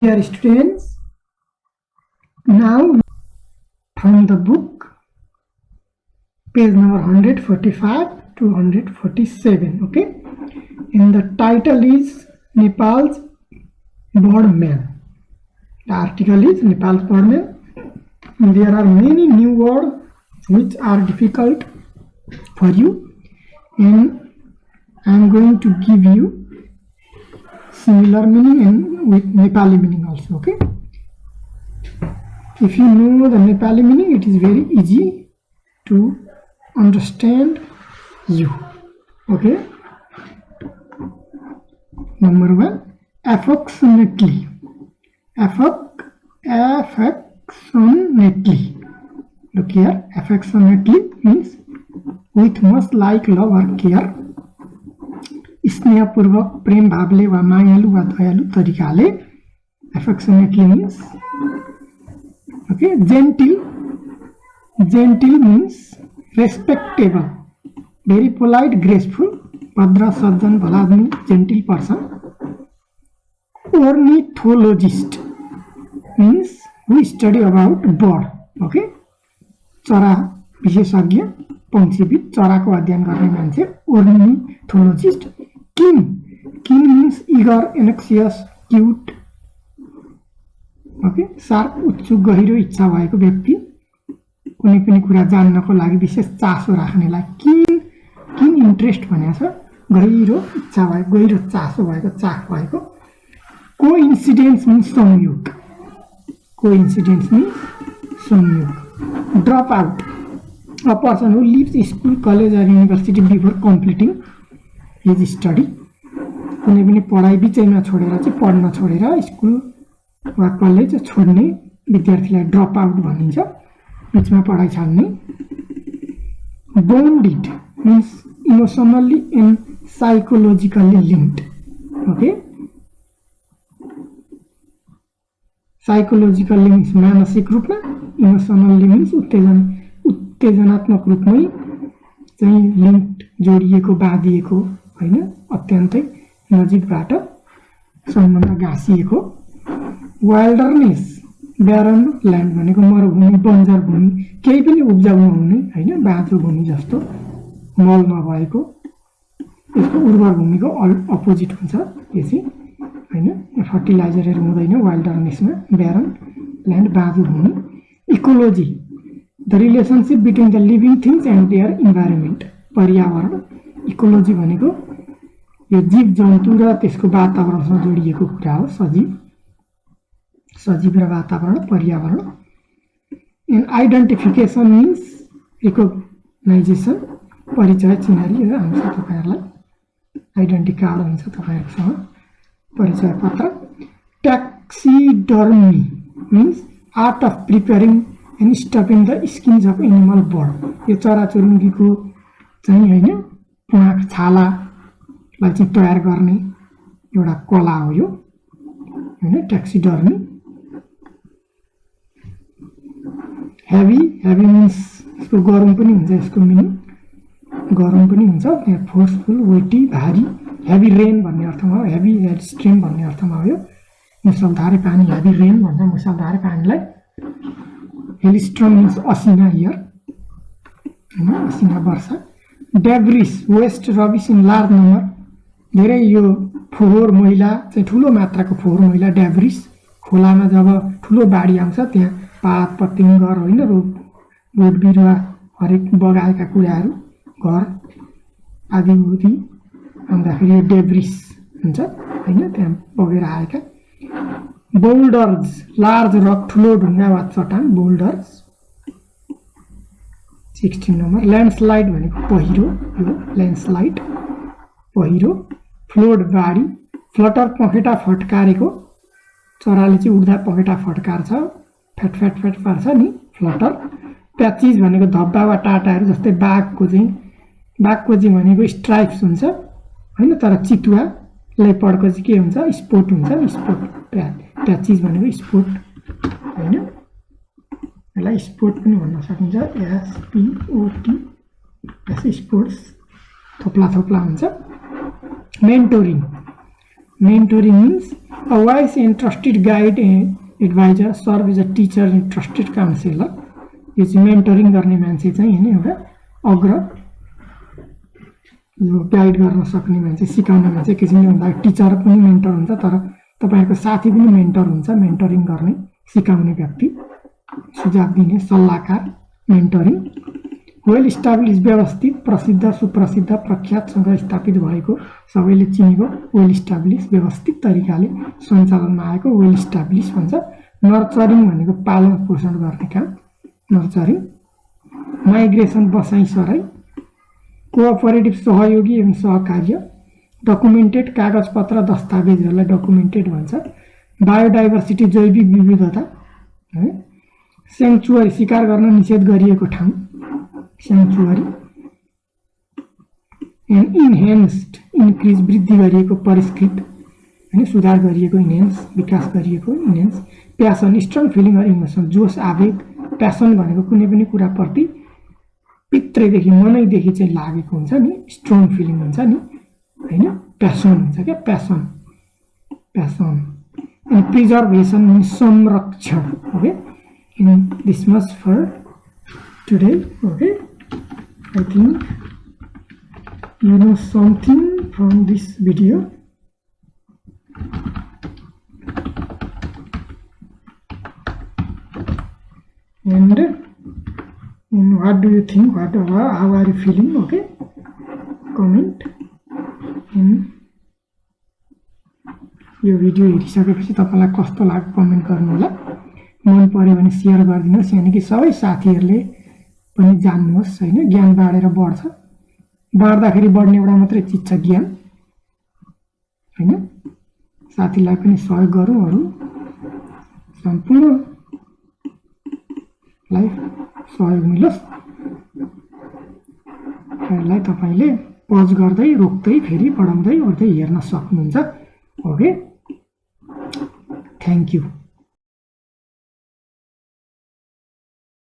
Dear students, now from the book, page number 145 to 147. Okay, and the title is Nepal's Birdman. The article is Nepal's Birdman. There are many new words which are difficult for you, and I am going to give you similar meaning and with Nepali meaning also. Okay, if you know the Nepali meaning, it is very easy to understand you. Okay, number one, affectionately. Affectionately. Look here, affectionately means with much like love or care. स्नेहपूर्वक प्रेम भावले वा मायालु वा दयालु तरिकाले. Affectionately means okay. Gentle means respectable, very polite, graceful. Bhadra, Sajjan, Bhaladmi, gentle person. Ornithologist means we study about bird. Okay, चरा विशेषज्ञ, पंक्षीविद, चराको अध्ययन गर्ने मान्छे ornithologist. Keen means eager, anxious, cute. Okay, sharp, उत्सुक, गहिरो इच्छा भएको व्यक्ति. कुनै पनि कुरा जान्नको लागि विशेष चासो राख्नेलाई keen interest भनेको छ. गहिरो इच्छा भएको, गहिरो चासो भएको, चाख भएको. Coincidence means संयोग. Coincidence means संयोग. Drop out, a person who leaves school, college or university before completing his study. कुनै पनि पढाइ बिचैमा छोडेर चाहिँ पढ्न छोडेर स्कुल वा कलेज छोड्ने विद्यार्थीलाई ड्रप आउट भनिन्छ, बिचमा पढाइ छाड्ने. Bonded means emotionally and psychologically linked. Okay, psychologically means मानसिक रूपमा, emotionally means उत्तेजनात्मक रूपमै चाहिँ लिङ्क्ड, जोडिएको, बाँधिएको हैन, अत्यन्तै नजिकबाट सम्बन्ध गाँसिएको. वाइल्डरनेस, ब्यारन ल्यान्ड भनेको मरुभूमि, बन्जर भूमि, केही पनि उब्जाउ नहुने हैन, बाँझो भूमि जस्तो, मल नभएको. यसको उर्वर भूमिको अपोजिट हुन्छ यो चाहिँ हैन, फर्टिलाइजरहरू हुँदैन वाइल्डरनेसमा. ब्यारन ल्यान्ड, बाँझो भूमि. Ecology, the relationship between the living things and their environment. पर्यावरण. इकोलोजी भनेको यो जीव जन्तु र त्यसको वातावरणसँग जोडिएको कुरा हो. सजीव र वातावरण, पर्यावरण. एन्ड आइडेन्टिफिकेसन मिन्स रिकग्नाइजेसन, परिचय, चिनारी हुन्छ तपाईँहरूलाई. आइडेन्टिटी कार्ड हुन्छ तपाईँहरूसँग, परिचय पत्र. Taxidermy means art of preparing and stuffing the skins of animal bird. यो चराचुरुङ्गीको चाहिँ हैन प्वाँख, छालालाई चाहिँ तयार गर्ने एउटा कला हो यो हैन, ट्याक्सिडर्मी. हेभी मिन्स यसको गरम पनि हुन्छ, यसको मिनिङ गरम पनि हुन्छ. त्यहाँ फोर्सफुल, वेटी, भारी. हेभी रेन भन्ने अर्थमा हो, हेभी हेड स्ट्रिम भन्ने अर्थमा हो. यो मुसलधारे पानी, हेभी रेन भन्छ मुसलधारे पानीलाई. हेलिस्ट्रम मिन्स असिना हियर हैन, असिना वर्षा. Debris, waste, rubbish in large number, धेरै यो फोहोर मैला चाहिँ ठुलो मात्राको फोहोर मैला. डेब्रिस, खोलामा जब ठुलो बाढी आउँछ त्यहाँ पात पतिङ्गर होइन, बोट बिरुवा हरेक बगाएका कुराहरू, घर आदि उदि आउँदाखेरि यो डेब्रिस हुन्छ होइन, त्यहाँ बगेर आएका. बोल्डर्स, लार्ज रक, ठुलो ढुङ्गा वा चट्टान. बोल्डर्स. 16 नम्बर. ल्यान्डस्लाइड भनेको पहिरो, यो ल्यान्डस्लाइड पहिरो. फ्लोड, बाढी. फ्लटर, पखेटा फटकारेको, चराले चाहिँ उड्दा पखेटा फटकार्छ, फ्याट पार्छ नि, फ्लटर. प्याचिज भनेको धब्बा वा टाटाहरू, जस्तै बाघको चाहिँ भनेको स्ट्राइप्स हुन्छ होइन, तर चितुवा लेपर्डको चाहिँ के हुन्छ, स्पोट हुन्छ नि, स्पोट. प्याचिज भनेको स्पोट होइन, यसलाई स्पोट पनि भन्न सकिन्छ, SPOT. स्पोर्ट्स थोप्ला हुन्छ. Mentoring Mentoring means a wise and trusted guide and advisor, serve as a teacher and trusted counselor. यो चाहिँ मेन्टरिङ गर्ने मान्छे चाहिँ हैन एउटा अग्र यो गाइड गर्न सक्ने मान्छे, सिकाउने मान्छे, किसिमले भन्दा टिचर पनि मेन्टर हुन्छ, तर तपाईहरुको साथी पनि मेन्टर हुन्छ, मेन्टरिङ गर्ने, सिकाउने व्यक्ति, सुझाव दिने, सल्लाहकार, मेन्टरिङ। वेल इस्टाब्लिश व्यवस्थित, प्रसिद्ध, सुप्रसिद्ध, प्रख्यातसँग स्थापित भएको, सबैले चिनेको, वेल इस्टाब्लिश व्यवस्थित तरिकाले सञ्चालनमा आएको वेल इस्टाब्लिश भन्छ। नर्चरिङ भनेको पालन पोषण गर्ने काम, नर्चरिङ। माइग्रेसन बसाई सराई, कोअपरेटिभ सहयोगी एवं सहकार्य, डकुमेन्टेड कागजपत्र दस्तावेजहरूलाई डकुमेन्टेड भन्छ। बायोडाइभर्सिटी जैविक विविधता है। स्याङ्चुअरी शिकार गर्न निषेध गरिएको ठाउँ, स्याङ्चुअरी। एन्ड इन्हेन्स्ड इन्क्रिज वृद्धि गरिएको, परिष्कृत हैन, सुधार गरिएको, इन्हेन्स विकास गरिएको, enhance. Passion strong feeling or emotion, जोस आवेग, प्यासन भनेको कुनै पनि कुराप्रति भित्रैदेखि मनैदेखि चाहिँ लागेको हुन्छ नि, स्ट्रङ फिलिङ हुन्छ नि हैन, प्यासन हुन्छ क्या, passion passion. And preservation means संरक्षण। Okay, and this much for today. Okay, I think you know something from this video. And what do you think? How are you feeling? Okay, comment. यो video हेरिसकेपछि तपाईलाई कस्तो लाग्यो comment गर्नु होला। मन पर्यो भने शेयर गरिदिनुहोस्, यानी कि सबै साथीहरूले पनि जान्नुहोस् हैन, ज्ञान बाँडेर बढ्छ। बाँड्दाखेरि बढ्ने एउटा मात्रै चिज छ, ज्ञान हैन। साथीलाई पनि सहयोग गरौँ, अरु सम्पूर्णलाई सहयोग मिलोस्। यसलाई तपाईले पज गर्दै, रोक्दै, फेरि बढाउँदै, ओर्दै हेर्न सक्नुहुन्छ। Okay, thank you.